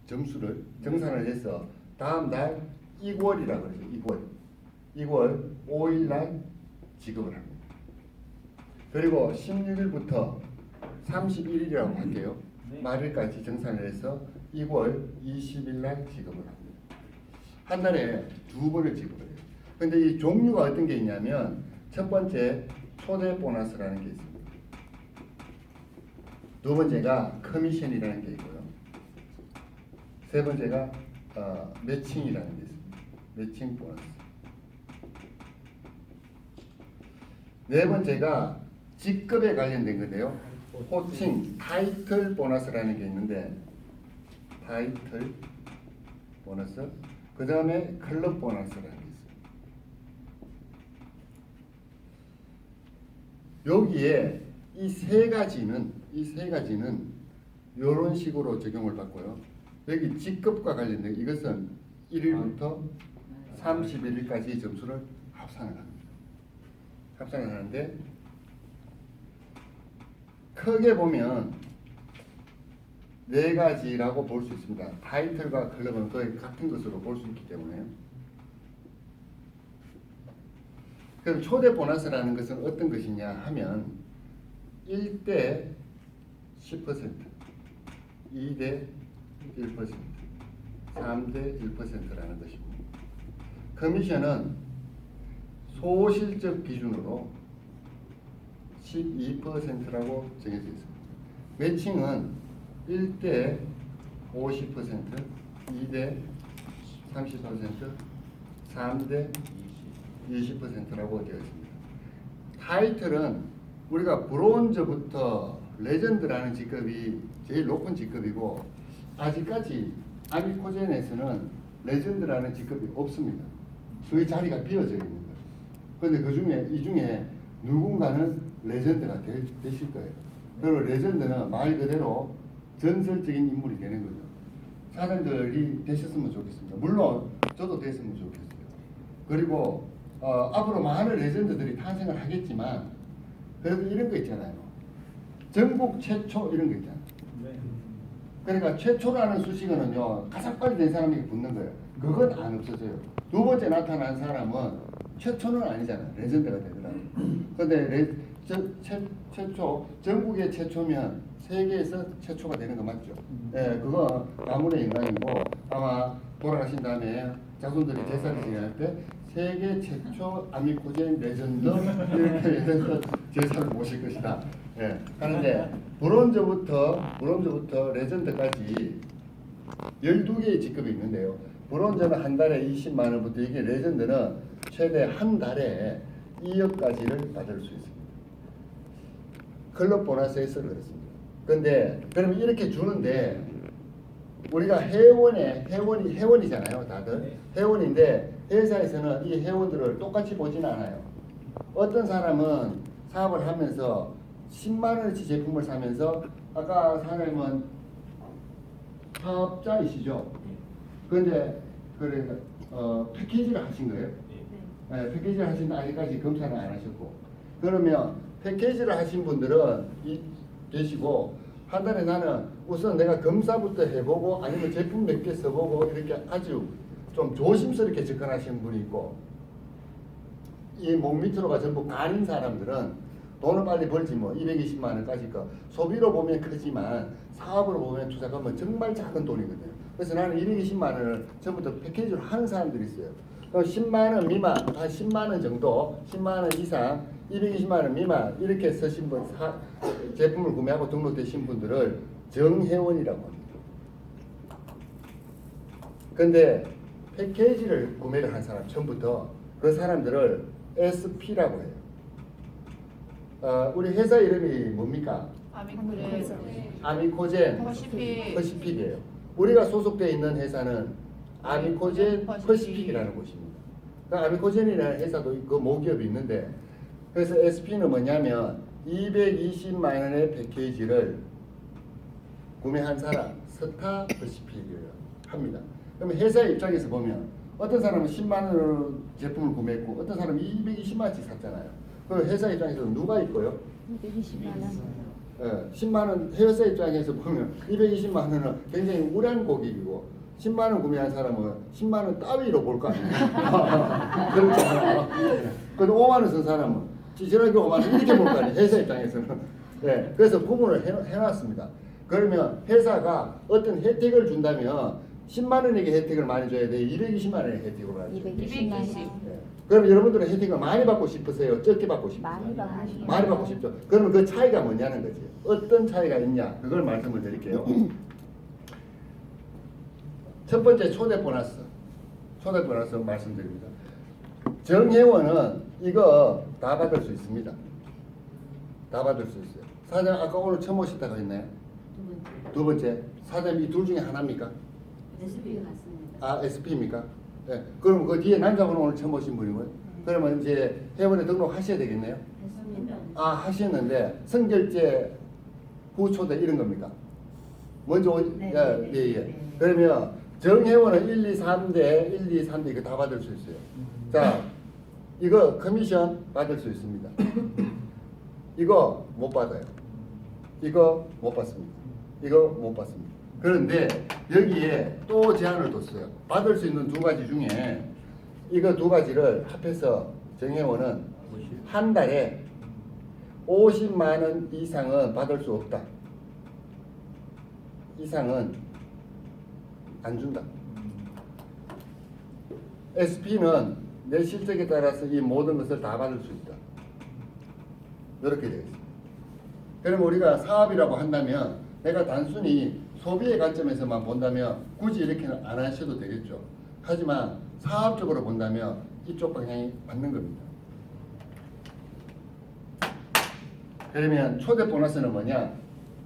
점수를 정산을 해서 다음 달 2월이라고 그러죠. 2월 5일 날 지급을 합니다. 그리고 16일부터 31일이라고 할게요. 말일까지 정산을 해서 2월 20일 날 지급을 합니다. 한 달에 두 번을 지급을 해요. 근데 이 종류가 어떤 게 있냐면 첫 번째 초대 보너스라는 게 있습니다. 두 번째가 커미션이라는 게 있고요. 세 번째가 매칭이라는 게 있습니다. 매칭 보너스. 네 번째가 직급에 관련된 건데요. 호칭 타이틀 보너스라는 게 있는데 타이틀 보너스. 그 다음에 클럽 보너스라는 게 있습니다. 여기에 이 세 가지는 이런 식으로 적용을 받고요. 여기 직급과 관련된 이것은 1일부터 31일까지 점수를 합산을 합니다. 합산을 하는데 크게 보면 네 가지라고 볼 수 있습니다. 타이틀과 클럽은 거의 같은 것으로 볼 수 있기 때문에. 그럼 초대 보너스라는 것은 어떤 것이냐 하면 1대 10%, 2대 1%, 3대 1%라는 것입니다. 커미션은 소실적 기준으로 12%라고 정해져 있습니다. 매칭은 1대 50%, 2대 30%, 3대 20%라고 되어 있습니다. 타이틀은 우리가 브론즈부터 레전드라는 직급이 제일 높은 직급이고 아직까지 아미코젠에서는 레전드라는 직급이 없습니다. 그 자리가 비어져 있는 거예요. 그런데 이 중에 누군가는 레전드가 되실 거예요. 그리고 레전드는 말 그대로 전설적인 인물이 되는 거죠. 사장들이 되셨으면 좋겠습니다. 물론 저도 됐으면 좋겠어요. 그리고 앞으로 많은 레전드들이 탄생을 하겠지만 그래도 이런 거 있잖아요. 전국 최초 이런 거 있잖아요. 그러니까 최초라는 수식어는요 가장 빨리 된 사람이 붙는 거예요. 그건 안 없어져요. 두 번째 나타난 사람은 최초는 아니잖아요. 레전드가 되더라고요. 그런데 최초 전국의 최초면 세계에서 최초가 되는 거 맞죠? 네, 그거 가문의 인간이고 아마 돌아가신 다음에 자손들이 제사를 지낼 때 세계 최초 아미코젠 레전드 이렇게 해서 제사를 모실 것이다. 예. 하는데 브론즈부터 레전드까지 12개의 직급이 있는데요. 브론즈는 한 달에 20만 원부터 이게 레전드는 최대 한 달에 2억까지를 받을 수 있습니다. 클럽 보너스에서 그렇습니다. 근데 그러면 이렇게 주는데 우리가 회원이잖아요, 다들. 회원인데 회사에서는 이 회원들을 똑같이 보지는 않아요. 어떤 사람은 사업을 하면서 10만 원어치 제품을 사면서 아까 사장님은 사업자이시죠? 그런데 패키지를 하신 거예요? 네, 패키지를 하신데 아직까지 검사는 안 하셨고 그러면 패키지를 하신 분들은 계시고 한 달에 나는 우선 내가 검사부터 해보고 아니면 제품 몇 개 써보고 이렇게 아주 좀 조심스럽게 접근하시는 분이 있고 이 목 밑으로가 전부 가는 사람들은 돈을 빨리 벌지 뭐 220만 원까지 거 소비로 보면 크지만 사업으로 보면 투자금은 정말 작은 돈이거든요. 그래서 나는 220만 원을 전부터 패키지로 하는 사람들이 있어요. 그럼 10만 원 미만, 한 10만 원 정도, 10만 원 이상, 220만 원 미만 이렇게 쓰신 분, 제품을 구매하고 등록되신 분들을 정회원이라고 합니다. 근데 패키지를 구매를 한 사람 처음부터 그 사람들을 SP라고 해요. 우리 회사 이름이 뭡니까? 아미코젠 퍼시픽이에요. 우리가 소속되어 있는 회사는 아미코젠 퍼시픽이라는 곳입니다. 그 아미코젠이라는 회사도 그 모기업이 있는데 그래서 SP는 뭐냐면 220만 원의 패키지를 구매한 사람 스타 퍼시픽을 합니다. 그러면 회사 입장에서 보면 어떤 사람은 10만 원 제품을 구매했고 어떤 사람은 220만 원씩 샀잖아요. 그 회사 입장에서 누가 있고요? 220만 원. 10만 원 회사 입장에서 보면 220만 원은 굉장히 우량 고객이고 10만 원 구매한 사람은 10만 원 따위로 볼 거 아니에요. 그렇잖아요. 그래도 5만 원 쓴 사람은 지지하게 5만 원 이렇게 볼 거 아니에요. 회사 입장에서는. 네, 그래서 구분을 해놨습니다. 그러면 회사가 어떤 혜택을 준다면 10만 원에게 혜택을 많이 줘야 돼. 220만 원의 혜택을 많이 줘야 돼. 220만 원. 네. 그럼 여러분들은 혜택을 많이 받고 싶으세요? 적게 받고 싶으세요? 많이 받고 싶어요. 많이 받고 싶죠. 그러면 그 차이가 뭐냐는 거지. 어떤 차이가 있냐? 그걸 말씀을 드릴게요. 첫 번째 초대 보너스. 초대 보너스 말씀드립니다. 정회원은 이거 다 받을 수 있습니다. 다 받을 수 있어요. 사장 아까 오늘 처음 오셨다고 했나요? 두 번째. 사장님 이 둘 중에 하나입니까? SP가 같습니다. 아, SP입니까? 네. 그럼 그 뒤에 남자분은 오늘 처음 오신 분이고요. 그러면 이제 회원에 등록하셔야 되겠네요. 했습니다. 아, 하셨는데 선결제 후 초대 이런 겁니까? 먼저 네, 예, 네, 예. 네. 그러면 정회원은 1, 2, 3대 1, 2, 3대 이거 다 받을 수 있어요. 자, 이거 커미션 받을 수 있습니다. 이거 못 받아요. 이거 못 받습니다. 이거 못 받습니다. 그런데 여기에 또 제한을 뒀어요. 받을 수 있는 두 가지 중에 이거 두 가지를 합해서 정회원은 한 달에 50만 원 이상은 받을 수 없다. 이상은 안 준다. SP는 내 실적에 따라서 이 모든 것을 다 받을 수 있다. 이렇게 되어 있습니다. 그럼 우리가 사업이라고 한다면 내가 단순히 소비의 관점에서만 본다면 굳이 이렇게는 안 하셔도 되겠죠. 하지만 사업적으로 본다면 이쪽 방향이 맞는 겁니다. 그러면 초대 보너스는 뭐냐?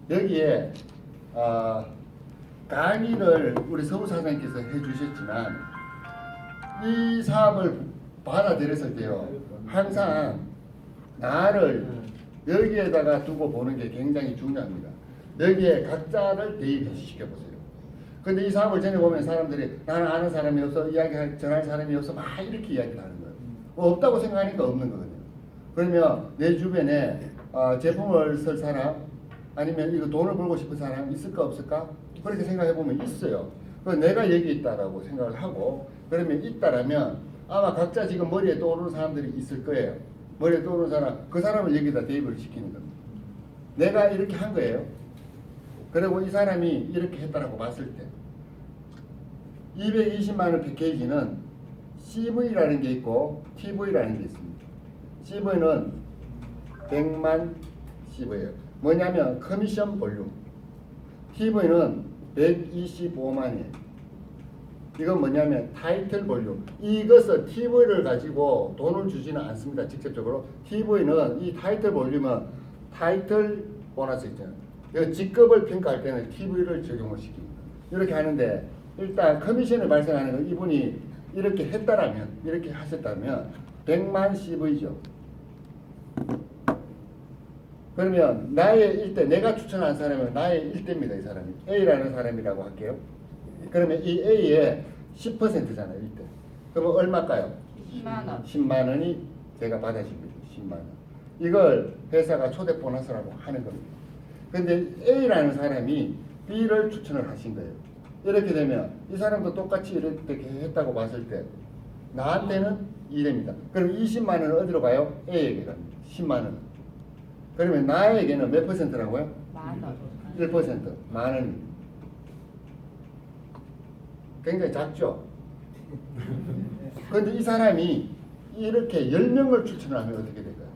여기에 강의를 우리 서울 사장님께서 해주셨지만 이 사업을 받아들였을 때요, 항상 나를 여기에다가 두고 보는 게 굉장히 중요합니다. 여기에 각자를 대입시켜보세요. 근데 이 사업을 전에 보면 사람들이 나는 아는 사람이 없어, 전할 사람이 없어, 막 이렇게 이야기를 하는 거예요. 없다고 생각하니까 없는 거거든요. 그러면 내 주변에 제품을 쓸 사람, 아니면 이거 돈을 벌고 싶은 사람 있을까 없을까? 그렇게 생각해보면 있어요. 내가 여기 있다라고 생각을 하고, 그러면 있다라면 아마 각자 지금 머리에 떠오르는 사람들이 있을 거예요. 머리에 떠오르는 사람, 그 사람을 여기다 대입을 시키는 겁니다. 내가 이렇게 한 거예요. 그리고 이 사람이 이렇게 했다라고 봤을 때 220만 원 패키지는 CV라는 게 있고 TV라는 게 있습니다. CV는 100만 CV예요. 뭐냐면 커미션 볼륨. TV는 125만이에요. 이건 뭐냐면 타이틀 볼륨. 이것은 TV를 가지고 돈을 주지는 않습니다. 직접적으로. TV는 이 타이틀 볼륨은 타이틀 보너스 있잖아요. 이 직급을 평가할 때는 TV를 적용을 시킵니다. 이렇게 하는데 일단 커미션을 발생하는 건 이분이 이렇게 했다라면, 이렇게 하셨다면 100만 CV죠. 그러면 나의 1대, 내가 추천한 사람은 나의 1대입니다. 이 사람이 A라는 사람이라고 할게요. 그러면 이 A의 10%잖아요. 1대. 그러면 얼마일까요? 10만 원. 10만 원이 제가 받아줍니다. 10만 원. 이걸 회사가 초대 보너스라고 하는 겁니다. 근데 A라는 사람이 B를 추천을 하신 거예요. 이렇게 되면 이 사람도 똑같이 이렇게 했다고 봤을 때 나한테는 2대입니다. 그럼 20만 원은 어디로 가요? A에게 갑니다. 10만 원. 그러면 나에게는 몇 퍼센트라고요? 만 원. 1%. 만 원입니다. 굉장히 작죠? 그런데 이 사람이 이렇게 10명을 추천하면 어떻게 될까요?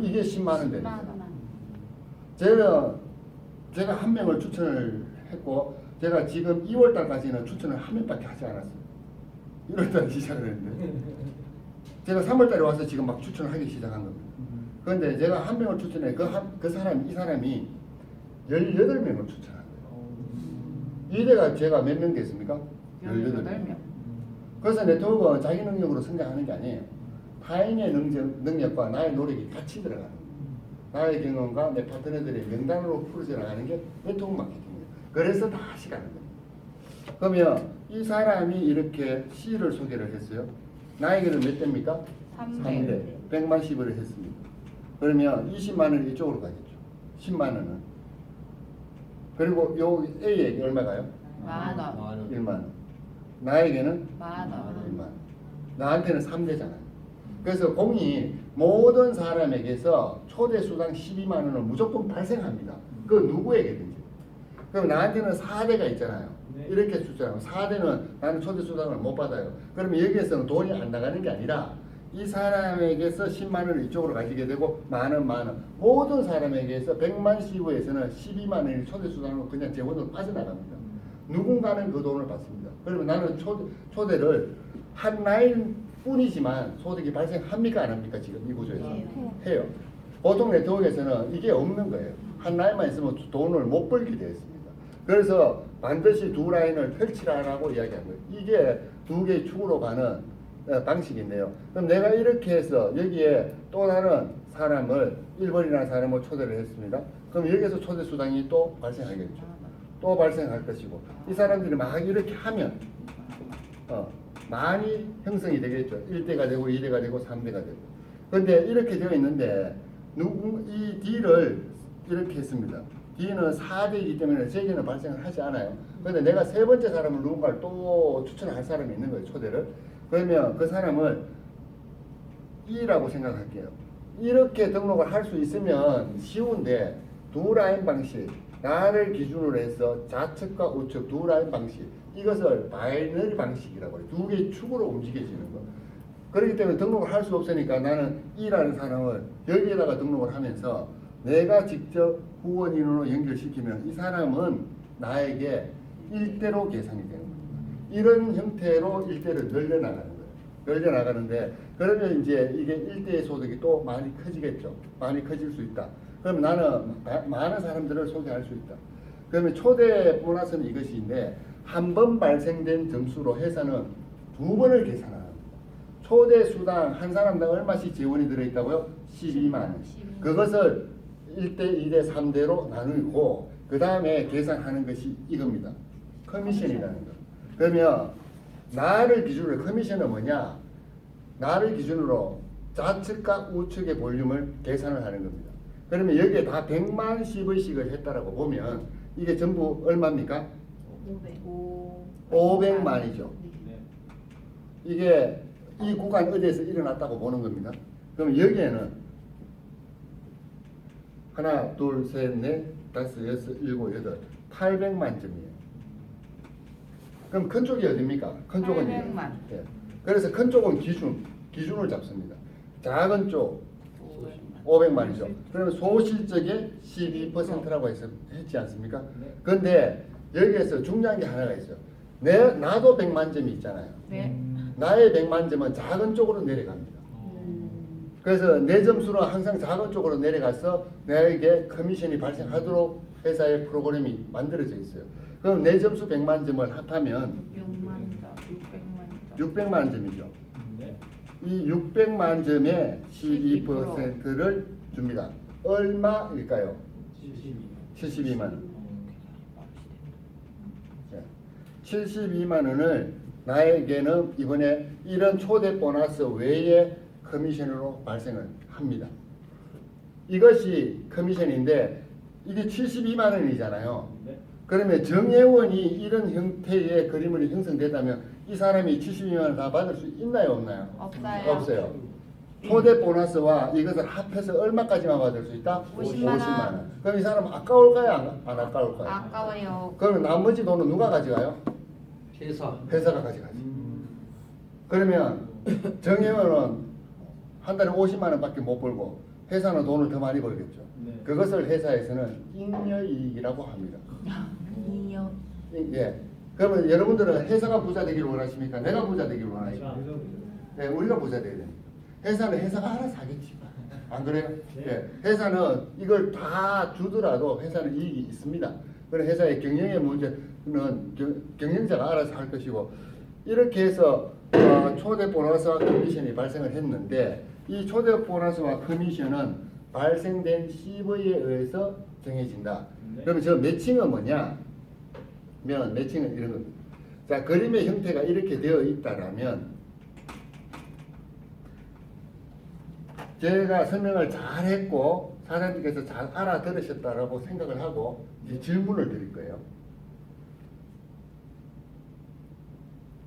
이게 10만 원 되는 거예요. 제가 한 명을 추천을 했고, 제가 지금 2월 달까지는 추천을 한 명밖에 하지 않았어요. 1월 달에 시작을 했는데, 제가 3월 달에 와서 지금 막 추천을 하기 시작한 겁니다. 그런데 제가 한 명을 추천해, 이 사람이 18명을 추천한 거예요. 이대가 제가 몇 명 됐습니까? 18명. 그래서 네트워크는 자기 능력으로 성장하는 게 아니에요. 타인의 능력과 나의 노력이 같이 들어가는 거예요. 나의 경험과 내 파트너들의 명단으로 풀어져 나가는 게 네트워크 마케팅이에요. 그래서 다시 가는 겁니다. 그러면 이 사람이 이렇게 C를 소개를 했어요. 나에게는 몇 대입니까? 3대. 3대. 100만 C를 했습니다. 그러면 20만 원이 이쪽으로 가겠죠. 10만 원은. 그리고 요 A에게 얼마가요? 10,000원. 1만 원. 나에게는 10,000원. 1만 원. 나한테는 3대잖아요. 그래서 공이 모든 사람에게서 초대 수당 12만 원은 무조건 발생합니다. 그 누구에게든지. 그럼 나한테는 4대가 있잖아요. 네. 이렇게 숫자로 4대는 나는 초대 수당을 못 받아요. 그러면 여기에서는 돈이 안 나가는 게 아니라 이 사람에게서 10만 원을 이쪽으로 가지게 되고 만 원. 모든 사람에게서 100만 시부에서는 12만 원이 초대 수당으로 그냥 재원으로 빠져나갑니다. 누군가는 그 돈을 받습니다. 그러면 나는 초대를 한 라인 뿐이지만 소득이 발생합니까 안 합니까 지금 이 구조에서? 해요. 보통 네트워크에서는 이게 없는 거예요. 한 라인만 있으면 돈을 못 벌게 되어 있습니다. 그래서 반드시 두 라인을 펼치라고 이야기한 거예요. 이게 두 개의 축으로 가는 방식인데요. 그럼 내가 이렇게 해서 여기에 또 다른 사람을 1번이라는 사람을 초대를 했습니다. 그럼 여기에서 초대 수당이 또 발생하겠죠. 또 발생할 것이고 이 사람들이 막 이렇게 하면 많이 형성이 되겠죠. 1대가 되고 2대가 되고 3대가 되고. 그런데 이렇게 되어 있는데 이 D를 이렇게 했습니다. D는 4대이기 때문에 제게는 발생을 하지 않아요. 그런데 내가 세 번째 사람을 누군가를 또 추천할 사람이 있는 거예요. 초대를. 그러면 그 사람을 E라고 생각할게요. 이렇게 등록을 할 수 있으면 쉬운데 두 라인 방식, 나를 기준으로 해서 좌측과 우측 두 라인 방식, 이것을 바이너리 방식이라고 해요. 두 개의 축으로 움직여지는 거. 그렇기 때문에 등록을 할 수 없으니까 나는 E라는 사람을 여기에다가 등록을 하면서 내가 직접 후원인으로 연결시키면 이 사람은 나에게 1대로 계산이 되는 거예요. 이런 형태로 1대를 늘려나가는 거예요. 늘려나가는데 그러면 이제 이게 1대의 소득이 또 많이 커지겠죠. 많이 커질 수 있다. 그럼 나는 많은 사람들을 소개할 수 있다. 그러면 초대 보너스는 이것인데 한 번 발생된 점수로 해서는 두 번을 계산합니다. 초대 수당 한 사람당 얼마씩 지원이 들어있다고요? 12만 원. 그것을 1대, 2대, 3대로 나누고 그 다음에 계산하는 것이 이겁니다. 커미션이라는 거. 그러면 나를 기준으로 커미션은 뭐냐? 나를 기준으로 좌측과 우측의 볼륨을 계산을 하는 겁니다. 그러면 여기에 다 100만 10원씩을 했다라고 보면 이게 전부 얼마입니까? 500만이죠. 네. 이게 이 구간 어디에서 일어났다고 보는 겁니다. 그럼 여기에는 하나, 둘, 셋, 넷, 다섯, 여섯, 일곱, 여덟, 800만 점이에요. 그럼 큰 쪽이 어디입니까? 큰 쪽은 800만. 예. 그래서 큰 쪽은 기준을 잡습니다. 작은 쪽 500만이죠. 그러면 소실적의 12%라고 했지 않습니까? 네. 그런데 여기에서 중요한 게 하나가 있어요. 나도 100만 점이 있잖아요. 네. 나의 100만 점은 작은 쪽으로 내려갑니다. 그래서 내 점수는 항상 작은 쪽으로 내려가서 나에게 커미션이 발생하도록 회사의 프로그램이 만들어져 있어요. 그럼 내 점수 100만 점을 합하면 600만 점이죠. 네. 이 600만 점에 12%를 줍니다. 얼마일까요? 72만 원. 72만 원을 나에게는 이번에 이런 초대 보너스 외에 커미션으로 발생을 합니다. 이것이 커미션인데 이게 72만 원이잖아요. 네. 그러면 정혜원이 이런 형태의 그림을 형성되다면 이 사람이 72만 원을 다 받을 수 있나요, 없나요? 없어요. 없어요. 초대 보너스와 이것을 합해서 얼마까지만 받을 수 있다? 50만 원. 50만 원. 그럼 이 사람 아까울까요? 안 아까울까요? 아까워요. 그러면 나머지 돈은 누가 가져가요? 회사가 가져가지. 그러면 정혜원은 한 달에 50만 원밖에 못 벌고 회사는 돈을 더 많이 벌겠죠. 네. 그것을 회사에서는 잉여이익이라고 합니다. 이요. 예. 그러면 여러분들은 회사가 부자 되기를 원하십니까? 내가 부자 되기를 원하십니까? 네, 우리가 부자 되야 됩니다. 회사는 회사가 알아서 하겠지. 안 그래요? 네. 예. 회사는 이걸 다 주더라도 회사는 이익이 있습니다. 그런 회사의 경영의 문제는 경영자가 알아서 할 것이고 이렇게 해서 초대 보너스와 커미션이 발생을 했는데 이 초대 보너스와 커미션은 발생된 CV에 의해서 정해진다. 네. 그러면 저 매칭은 뭐냐? 매칭은 이런 겁니다. 자, 그림의 형태가 이렇게 되어 있다라면 제가 설명을 잘 했고 사장님께서 잘 알아들으셨다라고 생각을 하고 이제 질문을 드릴 거예요.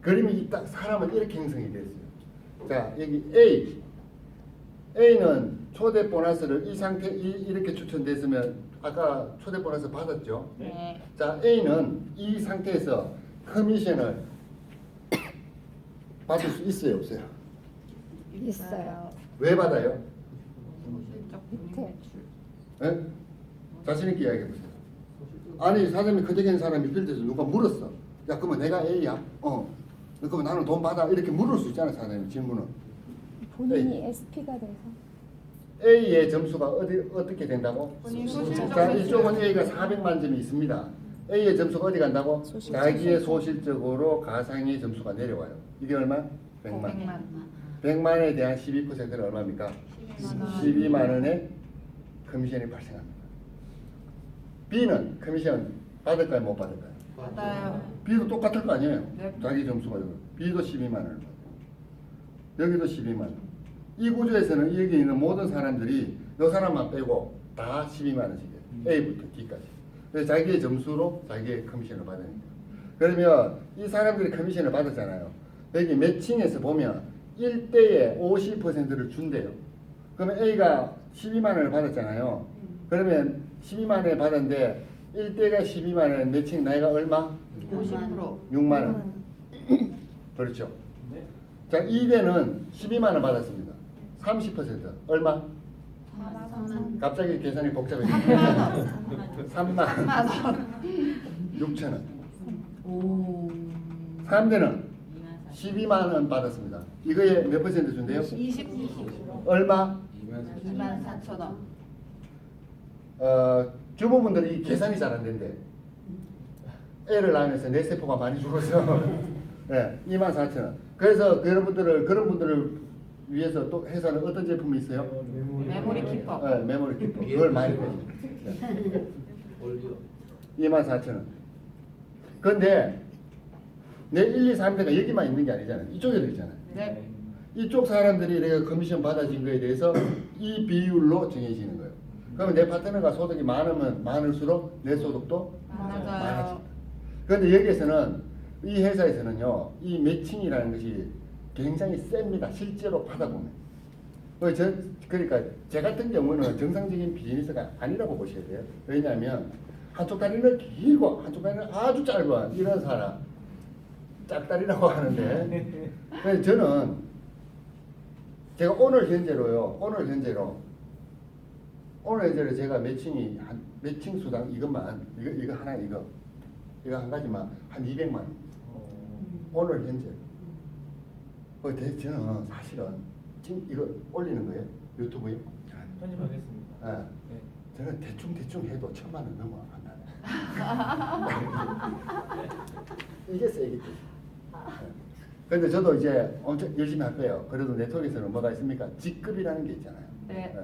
그림이 딱 사람은 이렇게 형성이 됐어요. 자, 여기 A는 초대 보너스를 이 상태 이렇게 추천됐으면 아까 초대 보너스 받았죠? 네. 자, A는 이 상태에서 커미션을 받을 수 있어요, 없어요? 있어요. 왜 받아요? 실적 밑에. 매출. 예? 자신 있게 이야기해 보세요. 아니 사장님이 그저께는 사람이 필드에서 누가 물었어. 야 그러면 내가 A야? 그러면 나는 돈 받아? 이렇게 물을 수 있잖아요 사장님 질문은. 본인이 SP가 돼서 A의 점수가 어떻게 된다고? 본인 소실적 자 매출. 이쪽은 A가 400만 점이 있습니다. A의 점수가 어디 간다고? 소실적. 자기의 소실적으로 가상의 점수가 내려와요. 이게 얼마? 100만. 100만. 100만에 대한 12%는 얼마입니까? 12만 원의 커미션이 발생합니다. B는 커미션 받을까요? 못 받을까요? 받아요. B도 똑같을 거 아니에요? 네. 자기 점수가 B도 12만 원을 받아요. 여기도 12만 원. 이 구조에서는 여기 있는 모든 사람들이 이 사람만 빼고 다 12만 원씩이에요. A부터 D까지. 그래서 자기의 점수로 자기의 커미션을 받으니까. 그러면 이 사람들이 커미션을 받았잖아요. 여기 매칭에서 보면 1대에 50%를 준대요. 그러면 A가 12만 원을 받았잖아요. 그러면 12만 원을 받았는데 1대가 12만 원, 매칭 나이가 얼마? 50%. 6만 원. 그렇죠. 자, 2대는 12만 원 받았습니다. 30% 얼마? 갑자기 계산이 복잡해지네요. 3만 6천 원. 오. 3대는 12만 원 받았습니다. 이거에 몇 퍼센트 준대요? 20. 얼마? 24,000원. 주부분들이 계산이 잘 안 된대. 애를 낳으면서 뇌세포가 많이 죽어서 네, 24,000원. 그래서 그런 분들을 위해서 또 회사는 어떤 제품이 있어요? 메모리 키퍼. 네, 메모리 키퍼. 그걸 많이 빼요. 네. 24,000원. 그런데 내 1, 2, 3대가 여기만 있는 게 아니잖아요. 이쪽에도 있잖아요. 네. 이쪽 사람들이 내가 커미션 받아진 거에 대해서 이 비율로 정해지는 거예요. 그러면 내 파트너가 소득이 많으면 많을수록 내 소득도 맞아요. 많아진다. 그런데 여기에서는 이 회사에서는요, 이 매칭이라는 것이 굉장히 셉니다. 실제로 받아보면. 그러니까 제 같은 경우는 정상적인 비즈니스가 아니라고 보셔야 돼요. 왜냐하면 한쪽 다리는 길고 한쪽 다리는 아주 짧아 이런 사람 짝다리라고 하는데 그래서 저는 제가 오늘 현재로 제가 매칭 수당 이것만 이거 하나 이거 한 가지만 한 200만 원. 오늘 현재. 저는 사실은 지금 이거 올리는 거예요 유튜브에. 편집하겠습니다. 네. 네. 저는 대충 해도 1,000만 원 넘어 안 나네. 이게 세겠지. 근데 저도 이제 엄청 열심히 할 거예요. 그래도 네트워크에서는 뭐가 있습니까? 직급이라는 게 있잖아요. 네.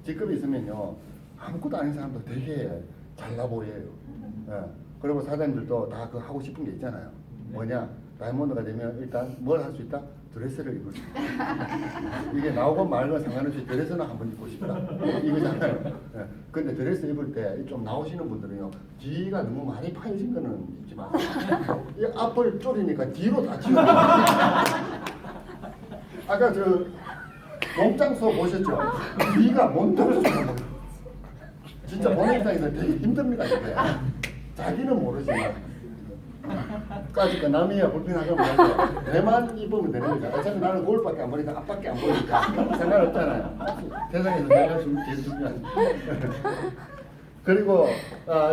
직급이 있으면요 아무것도 아닌 사람도 되게 잘나 보여요. 그리고 사장님들도 다 그 하고 싶은 게 있잖아요. 뭐냐? 다이아몬드가 되면 일단 뭘 할 수 있다? 드레스를 입을 수 있다. 이게 나오고 말고 상관없이 드레스는 한번 입고 싶다. 이거잖아요. 근데 드레스 입을 때 좀 나오시는 분들은요 뒤가 너무 많이 파여진 거는 입지 마세요. 이 앞을 쪼리니까 뒤로 다 치워. 아까 저 농장소 보셨죠? 뒤가 몬터를 쏘는 진짜 보는 입장에서 되게 힘듭니다. 이게. 자기는 모르지만 까짓거 남이야 불편하면 뭐하죠? 내만 입으면 되는 거죠. 어차피 나는 거울밖에 안 보니까 앞밖에 안 보니까 상관없잖아요. 세상에서 내가 제일 중요한. 그리고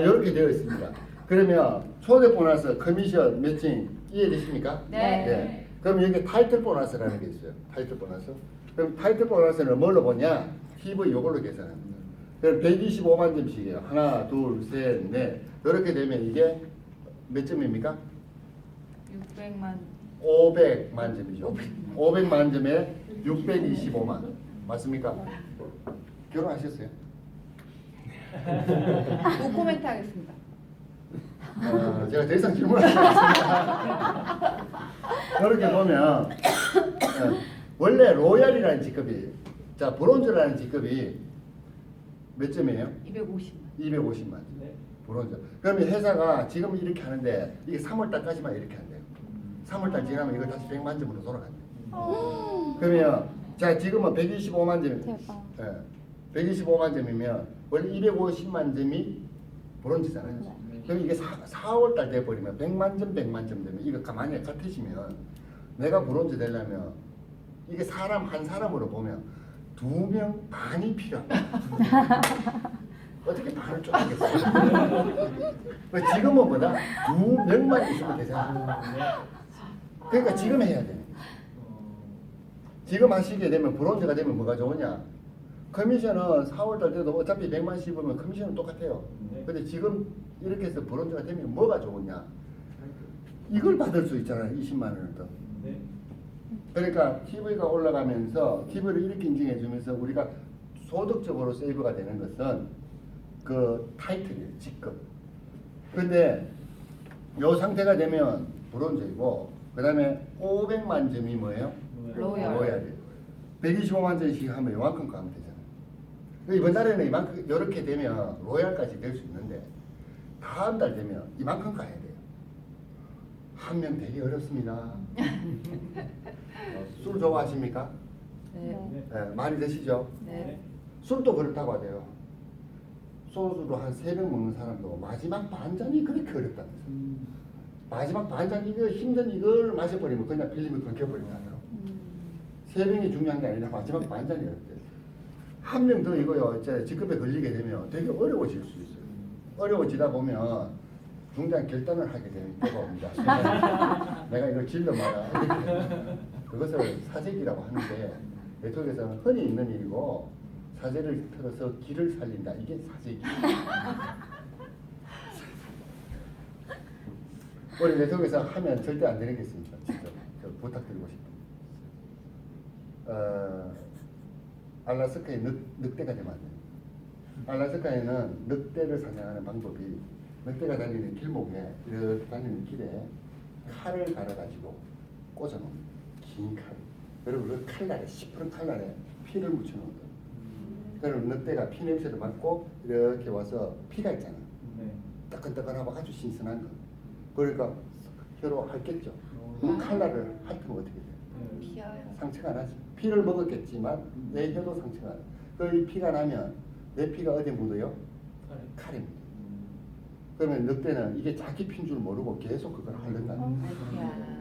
이렇게 되어 있습니다. 그러면 초대 보너스, 커미션, 매칭 이해되십니까? 네. 그럼 여기 타이틀 보너스라는 게 있어요. 타이틀 보너스. 그럼 타이틀 보너스는 뭘로 보냐? TV 이걸로 계산합니다. 그럼 125만 점씩이에요. 하나, 둘, 셋, 넷. 이렇게 되면 이게 몇 점입니까? 600만. 500만 점이죠. 500만 점에 625만. 맞습니까? 결혼하셨어요? 노코멘트 하겠습니다. 제가 더 이상 질문을 하겠습니다. 그렇게 보면 원래 로얄이라는 직급이 브론즈라는 직급이 몇 점이에요? 250만. 250만. 네. 브론즈. 그러면 회사가 지금 이렇게 하는데 이게 3월 달까지만 이렇게 한대요. 3월 달 지나면 이거 다시 100만 점으로 돌아간대요. 그러면 자 지금은 125만 점. 대박. 예. 125만 점이면 원래 250만 점이 브론즈잖아요. 네. 그럼 이게 4월 달 돼 버리면 100만 점, 100만 점 되면 이거 가만히 같으시면 내가 브론즈 되려면 이게 사람 한 사람으로 보면 2명 반이 필요합니다. 어떻게 반을 쪼개겠어요? 지금은 뭐다? 2명만 있으면 되잖아. 그러니까 지금 해야 돼. 지금 하시게 되면 브론즈가 되면 뭐가 좋으냐? 커미션은 4월달 돼도 어차피 100만 씹으면 커미션은 똑같아요. 네. 근데 지금 이렇게 해서 브론즈가 되면 뭐가 좋으냐? 이걸 받을 수 있잖아요. 20만 원을 더. 네. 그러니까 TV가 올라가면서 TV를 이렇게 인증해 주면서 우리가 소득적으로 세이브가 되는 것은 그 타이틀이에요. 직급. 근데 요 상태가 되면 브론즈이고 그 다음에 500만 점이 뭐예요? 로얄. 로얄이에요. 125만 점씩 하면 요만큼 가면 되잖아요. 이번 달에는 이만큼 이렇게 되면 로얄까지 될 수 있는데 다음 달 되면 이만큼 가야 돼요. 한 명 되기 어렵습니다. 술 좋아하십니까? 네. 네, 많이 드시죠? 네. 술도 그렇다고 하대요. 소주로 한 3병 먹는 사람도 마지막 반잔이 그렇게 어렵다면서. 마지막 반잔 이거 힘든 이걸 마셔버리면 그냥 필름이 끊겨버린다요. 3병이 중요한 게 아니라 마지막 반잔이 어렵대요. 한 명 더 이거요. 이제 직급에 걸리게 되면 되게 어려워질 수 있어요. 어려워지다 보면 중단 결단을 하게 되는 때가 옵니다. 내가 이걸 질러 마라. 이렇게. 그것을 사재기라고 하는데 네트워크에서는 흔히 있는 일이고 사재를 틀어서 길을 살린다. 이게 사재기. 우리 네트워크에서 하면 절대 안 되는 게 있습니다. 진짜 부탁드리고 싶어요. 알라스카에 늑대가 되면 안 돼요. 알라스카에는 늑대를 사냥하는 방법이 늑대가 달리는 길목에 이렇게 달리는 길에 칼을 갈아가지고 꽂아놓습니다. 긴 칼. 그리고 그 칼날에 시퍼런 칼날에 피를 묻혀놓거든요. 그럼 늑대가 피 냄새를 맡고 이렇게 와서 피가 있잖아. 네. 따끈따끈하고 아주 신선한 거. 그러니까 혀로 핥겠죠. 그 칼날을 핥으면 어떻게 돼요? 피어요. 상처가 나지. 피를 먹었겠지만 내 혀도 상처가 나. 그 피가 나면 내 피가 어디 묻어요? 칼에 묻어요. 그러면 늑대는 이게 자기 피인 줄 모르고 계속 그걸 핥는다. 아이고야.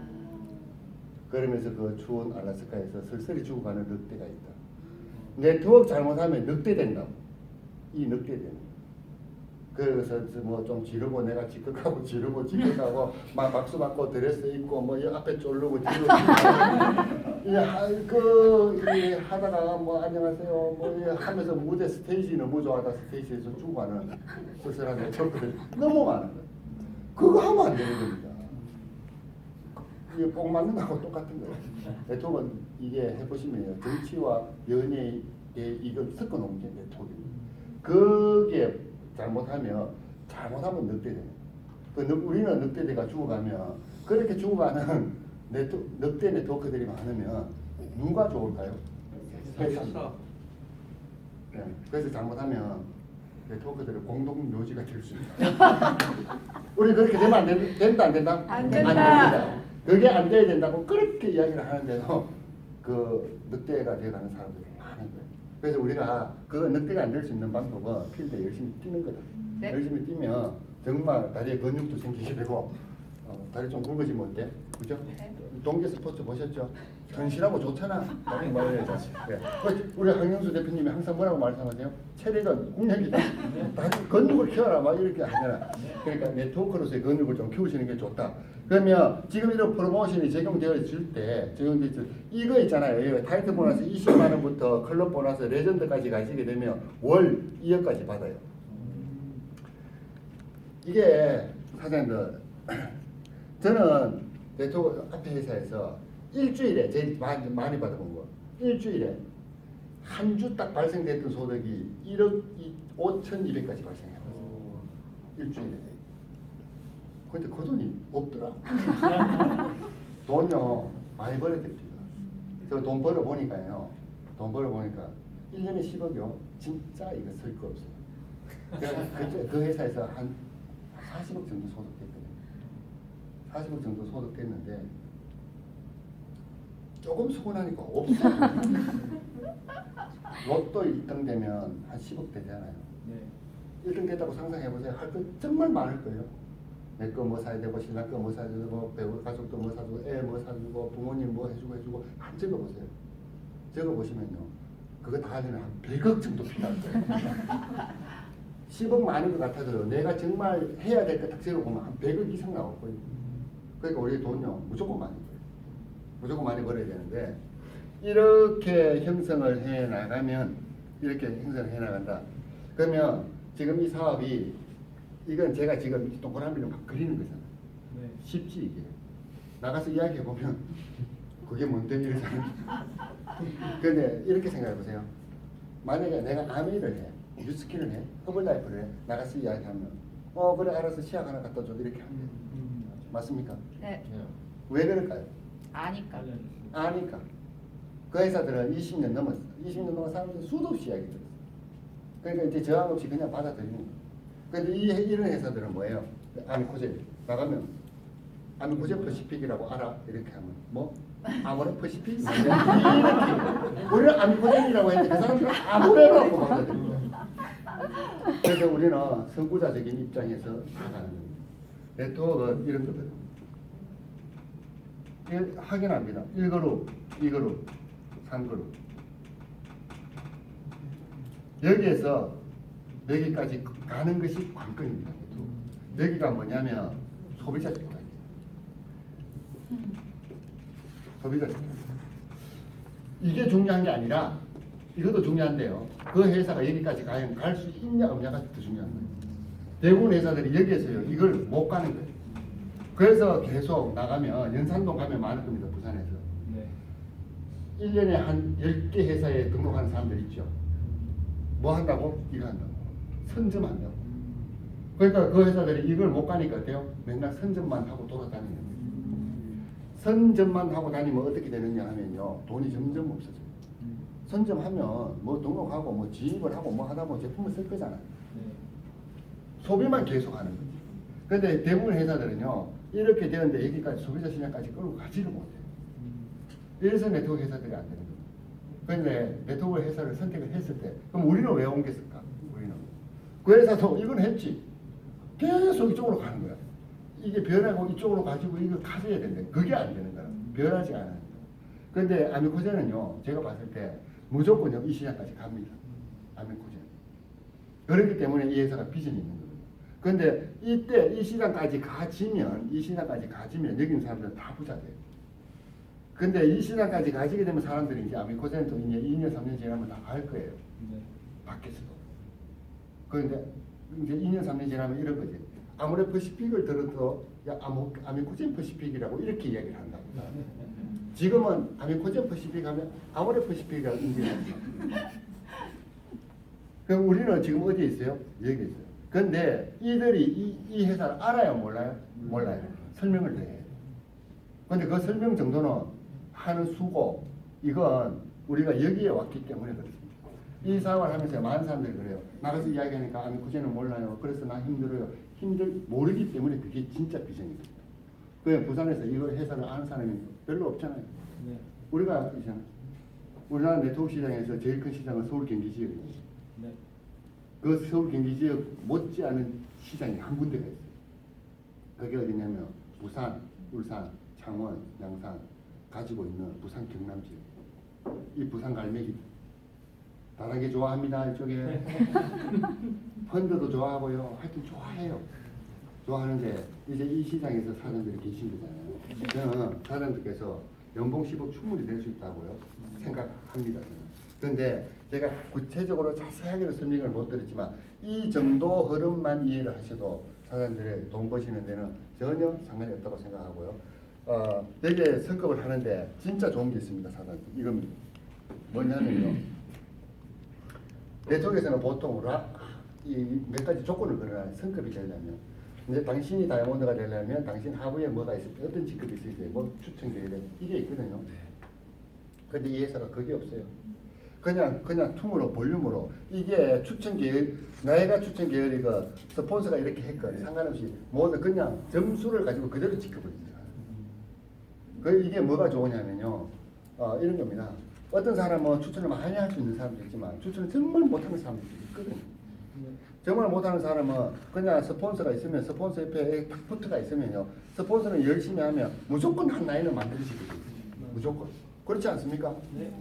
그러면서 그 추운 알라스카에서 슬슬이 죽어가는 늑대가 있다. 네트워크 잘못하면 늑대 된다고. 이 늑대 되는 거야. 그래서 뭐 좀 지르고 내가 지극하고 지르고 막 박수 받고 드레스 입고 뭐 이 앞에 쫄르고 뒤로 이 하다가 뭐 안녕하세요 뭐 하면서 무대 스테이지 너무 좋아하다 스테이지에서 죽어가는 쓸쓸한 네트워크들 너무 많은 거예요. 그거 하면 안 되는 겁니다. 이게 꼭 맞는 거하고 똑같은 거예요. 네트워크는 이게 해보시면 정치와 연예의 이걸 섞어놓은 게 네트워크입니다. 그게 잘못하면 늑대돼요. 우리는 늑대대가 죽어가면 그렇게 죽어가는 늑대 네트워크들이 많으면 누가 좋을까요? 회사. 네. 그래서 잘못하면 네트워크들의 공동 묘지가 될 수 있다. 우리 그렇게 되면 안 된다 안 된다? 안 된다. 그게 안 돼야 된다고 그렇게 이야기를 하는데도 그 늑대가 되어가는 사람들이 많은 거예요. 그래서 우리가 그 늑대가 안 될 수 있는 방법은 필드에 열심히 뛰는 거다. 네. 열심히 뛰면 정말 다리에 근육도 생기게 되고 다리 좀 굵어지면 어때? 그죠? 네. 동계 스포츠 보셨죠? 현실하고 좋잖아. 우리 황영수 대표님이 항상 뭐라고 말씀하세요? 체력은 국력이다. 다리 근육을 키워라 막 이렇게 하잖아. 그러니까 네트워크로서의 근육을 좀 키우시는 게 좋다. 그러면 지금 이런 프로모션이 적용되어질 때 이거 있잖아요. 타이틀 보너스 20만 원부터 클럽 보너스 레전드까지 가시게 되면 월 2억까지 받아요. 이게 사장님들 저는 네트워크 앞에 회사에서 일주일에 제일 많이 받아본 거 일주일에 한 주 딱 발생됐던 소득이 1억 5,200까지 발생해요. 일주일에. 근데 그 돈이 없더라. 돈요 많이 벌어야 됩니다. 저 돈 벌어보니까요. 돈 벌어보니까 1년에 10억이요. 진짜 이거 설 거 없어요. 그 회사에서 한 40억 정도 소득했거든요. 40억 정도 소득했는데 조금 수고하니까 없어요. 로또 1등 되면 한 10억 되잖아요. 네. 1등 됐다고 상상해보세요. 할 거 정말 많을 거예요. 내 거 뭐 사야 되고 신랑 거 뭐 사야 되고 배우 가족도 뭐 사주고 애 뭐 사주고 부모님 뭐 해주고 한 적어보세요. 적어보시면요. 그거 다 하려면 한 100억 정도 필요할 거예요. 10억 많은 것 같아도요. 내가 정말 해야 될 거 딱 적어보면 한 100억 이상 나올 거예요. 그러니까 우리 돈요. 무조건 많이 벌어요. 무조건 많이 벌어야 되는데 이렇게 형성을 해 나가면 이렇게 형성을 해 나간다. 그러면 지금 이 사업이 이건 제가 지금 동그라미를 막 그리는 거잖아요. 네. 쉽지 이게. 나가서 이야기해 보면 그게 뭔데 이러잖아요. 근데 이렇게 생각해 보세요. 만약에 내가 아메이를 해, 뉴스킨을 해, 허블라이프를 해, 나가서 이야기하면 그래 알아서 시약 하나 갖다 줘 이렇게 합니다. 맞습니까? 네. 왜 그럴까요? 아니까. 아니까. 그 회사들은 20년 넘었어. 20년 동안 사람들이 수도 없이 이야기 들었어. 그러니까 이제 저항 없이 그냥 받아들이는 거예요. 근데 이런 회사들은 뭐예요? 아미코제 나가면 아미코제 퍼시픽이라고 알아? 이렇게 하면 뭐? 아모레 퍼시픽? 이렇게 우리는 아미코제이라고 했는데 그 사람들은 아모레라고 받아들이는 거예요. 그래서 우리는 선구자적인 입장에서 나가는 겁니다. 네트워크는 이런 거거든요. 확인합니다. 1그룹, 2그룹, 3그룹. 여기에서 여기까지 가는 것이 관건입니다. 여기가 뭐냐면 소비자 쪽이에요. 소비자 쪽. 이게 중요한 게 아니라 이것도 중요한데요. 그 회사가 여기까지 과연 갈 수 있냐 없냐가 더 중요한 거예요. 대부분 회사들이 여기에서요. 이걸 못 가는 거예요. 그래서 계속 나가면 연산동 가면 많을 겁니다. 부산에서. 네. 1년에 한 10개 회사에 등록하는 사람들 있죠. 뭐 한다고? 이거 한다고. 선점한다고. 그러니까 그 회사들이 이걸 못 가니까 어때요? 맨날 선점만 하고 돌아다니는 거예요. 선점만 하고 다니면 어떻게 되느냐 하면요. 돈이 점점 없어져요. 선점하면 뭐 등록하고 뭐 진입을 하고 뭐 하다 보면 제품을 쓸 거잖아요. 네. 소비만 계속 하는 거죠. 그런데 대부분 회사들은요. 이렇게 되는데 여기까지 소비자 시장까지 끌고 가지를 못해요. 이래서 네트워크 회사들이 안 되는 거예요. 그런데 네트워크 회사를 선택을 했을 때 그럼 우리는 왜 옮겼을까? 우리는 그 회사도 이건 했지. 계속 이쪽으로 가는 거야. 이게 변하고 이쪽으로 가지고 이걸 가져야 된다. 그게 안 되는 거야. 변하지 않아요. 그런데 아미코제는요. 제가 봤을 때 무조건 이 시장까지 갑니다. 아미코제. 그렇기 때문에 이 회사가 비전이 있는 거예요. 그런데 이때 이 시장까지 가지면 여기 있는 사람들은 다 부자 돼요. 근데 이 시장까지 가지게 되면 사람들이 이제 아미코제는 또 이제 2년 3년 지나면 다 갈 거예요. 네. 밖에서도. 그런데 이제 2년 3년 지나면 이런 거지. 아모레 퍼시픽을 들어도 야 아미코젠 퍼시픽이라고 이렇게 이야기를 한다고. 지금은 아미코젠 퍼시픽 하면 아모레 퍼시픽이라고 인지합니다. 그럼 우리는 지금 어디에 있어요? 여기 있어요. 근데 이들이 이 회사를 알아요, 몰라요? 몰라요. 설명을 더 해요. 근데 그 설명 정도는 하는 수고, 이건 우리가 여기에 왔기 때문에 그렇습니다. 이 사업을 하면서 많은 사람들이 그래요. 나가서 이야기하니까 아미코젠은 몰라요. 그래서 나 힘들어요. 모르기 때문에 그게 진짜 비전입니다. 그 부산에서 이거 회사를 아는 사람이 별로 없잖아요. 네. 우리가 있잖아요. 우리나라 네트워크 시장에서 제일 큰 시장은 서울 경기 지역입니다. 네. 그 서울 경기 지역 못지않은 시장이 한 군데가 있어요. 그게 어디냐면 부산, 울산, 창원, 양산 가지고 있는 부산 경남 지역. 이 부산 갈매기 다단계 좋아합니다. 이쪽에 펀드도 좋아하고요. 하여튼 좋아해요. 좋아하는데 이제 이 시장에서 사람들이 계신 거잖아요. 저는 사람들께서 연봉 10억 충분히 될 수 있다고요 생각합니다. 그런데 제가 구체적으로 자세하게는 설명을 못 드렸지만 이 정도 흐름만 이해를 하셔도 사람들의 돈 버시는 데는 전혀 상관이 없다고 생각하고요. 되게 성급을 하는데 진짜 좋은 게 있습니다. 사장님. 이건 뭐냐면요. 네트워크에서는 보통 몇 가지 조건을 걸어놔요. 성급이 되려면. 이제 당신이 다이아몬드가 되려면 당신 하부에 뭐가 있을 때 어떤 직급이 있을 때 뭐 추천돼야 돼. 이게 있거든요. 근데 이 회사가 그게 없어요. 그냥 tum으로 볼륨으로 이게 추천 계열 내가 추천 계열이 그 스폰서가 이렇게 했거든 상관없이 모든 그냥 점수를 가지고 그대로 지켜버립니다. 그 이게 뭐가 좋으냐면요 이런 겁니다. 어떤 사람은 추천을 많이 할 수 있는 사람도 있지만 추천을 정말 못하는 사람도 있거든요. 정말 못하는 사람은 그냥 스폰서가 있으면 스폰서 옆에 탁포트가 있으면요 스폰서는 열심히 하면 무조건 한 라인을 만들어지거든요. 무조건. 그렇지 않습니까? 네.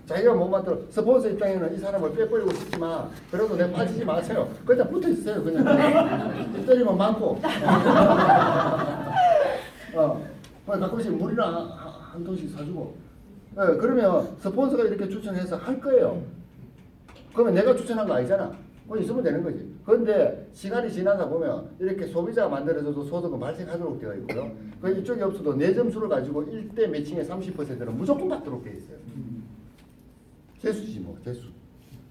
자기가 못 만들어 스폰서 입장에는 이 사람을 빼버리고 싶지만 그래도 내 빠지지 마세요. 그냥 붙어 있어요. 그냥 때리면 많고. 가끔씩 물이나 한 통씩 사주고. 그러면 스폰서가 이렇게 추천해서 할 거예요. 그러면 내가 추천한 거 아니잖아. 있으면 되는 거지. 그런데 시간이 지나다 보면 이렇게 소비자가 만들어져도 소득은 발생하도록 되어 있고요. 그 이쪽에 없어도 내 점수를 가지고 1대 매칭의 30%는 무조건 받도록 되어 있어요. 개수지 뭐 개수.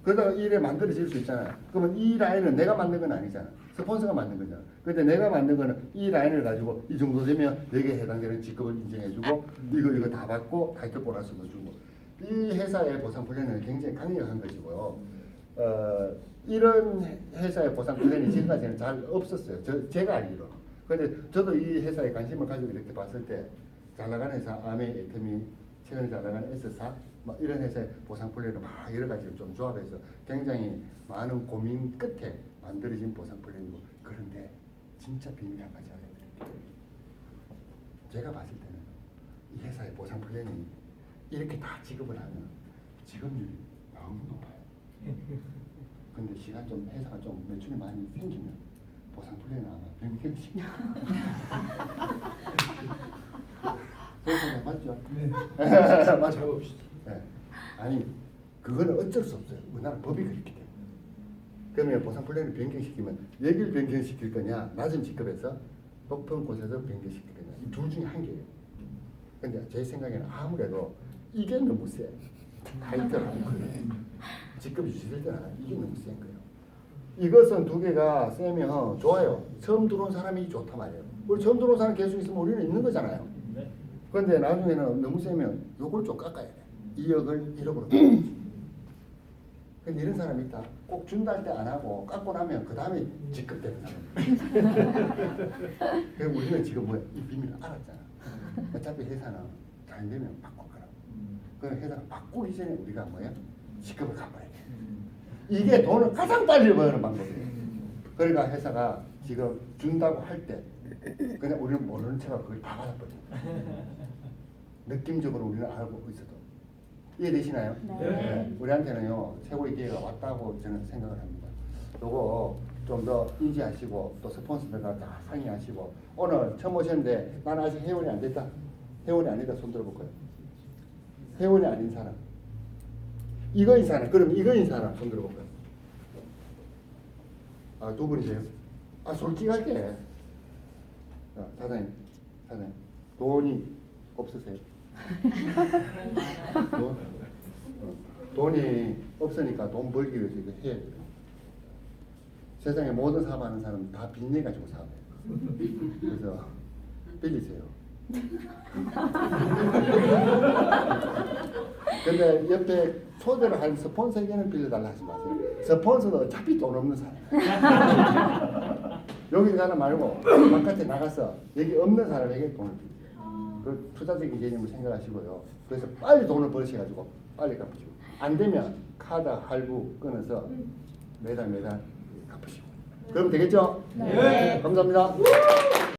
그러다가 이래 만들어질 수 있잖아요. 그러면 이 라인은 내가 만든 건 아니잖아. 스폰서가 만든 거잖아. 근데 내가 만든 거는 이 라인을 가지고 이 정도 되면 내게 해당되는 직급을 인정해주고 이거 다 받고 타이틀 보너스도 주고 이 회사의 보상 플랜은 굉장히 강력한 것이고요. 이런 회사의 보상 플랜이 지금까지는 잘 없었어요. 제가 알기로. 근데 저도 이 회사에 관심을 가지고 이렇게 봤을 때 잘 나가는 회사 아메, 애터미, 최근에 잘 나가는 S사 뭐 이런 회사의 보상 플랜을 막 여러 가지를 좀 조합해서 굉장히 많은 고민 끝에 만들어진 보상 플랜이고 그런데 진짜 비밀 한 가지 알려드릴게요. 제가 봤을 때는 이 회사의 보상 플랜이 이렇게 다 지급을 하면 지급률이 너무 높아요. 근데 시간 좀 회사가 좀 매출이 많이 생기면 보상 플랜은 아마 변경식. 그래서 맞죠? 네. 맞죠. 네. 아니 그거는 어쩔 수 없어요. 우리나라 법이 그렇기 때문에. 그러면 보상 플랜을 변경시키면 여기를 변경시킬 거냐, 낮은 직급에서 높은 곳에서 변경시킬 거냐, 이 둘 중에 한 개예요. 근데 제 생각에는 아무래도 이게 너무 세. 타이틀하는 거예요. 직급 유지될 때는 이게 너무 센 거예요. 이것은 두 개가 세면 좋아요. 처음 들어온 사람이 좋단 말이에요. 우리 처음 들어온 사람 계속 있으면 우리는 있는 거잖아요. 그런데 나중에는 너무 세면 요걸 좀 깎아야 돼. 2억을 1억으로 근데 이런 사람이 있다. 꼭 준다 할 때 안 하고 깎고 나면 그 다음에 직급되는 사람. 그래서 우리는 지금 뭐야? 이 비밀을 알았잖아. 어차피 회사는 잘 되면 바꿀 거라고. 그럼 회사가 바꾸기 전에 우리가 뭐야? 직급을 갚아야 돼. 이게 돈을 가장 빨리 버는 방법이에요. 그러니까 회사가 지금 준다고 할 때 그냥 우리는 모르는 채가 그걸 다 받아버려. 느낌적으로 우리는 알고 있어도 이해되시나요? 네. 우리한테는요 최고의 기회가 왔다고 저는 생각을 합니다. 요거 좀 더 인지하시고 또 스폰서들과 다 상의하시고 오늘 처음 오셨는데 나는 아직 회원이 안 됐다. 회원이 아니다 손 들어볼 거예요. 회원이 아닌 사람. 이거인 사람. 그럼 이거인 사람 손 들어볼 거예요. 아, 두 분이세요? 아, 솔직하게. 사장님. 돈이 없으세요? 돈이 없으니까 돈 벌기 위해서 이거 해야 돼요. 세상에 모든 사업하는 사람은 다 빚내 가지고 사업해요. 그래서 빌리세요. 근데 옆에 초대를 한 스폰서에게는 빌려달라 하지 마세요. 스폰서도 어차피 돈 없는 사람. 여기 사람 말고 바깥에 나가서 여기 없는 사람에게 돈을 빌려요. 그 투자적인 개념을 생각하시고요. 그래서 빨리 돈을 버시가지고 빨리 갚으시고 안 되면 카드 할부 끊어서 매달 갚으시고 그러면 되겠죠? 네. 감사합니다.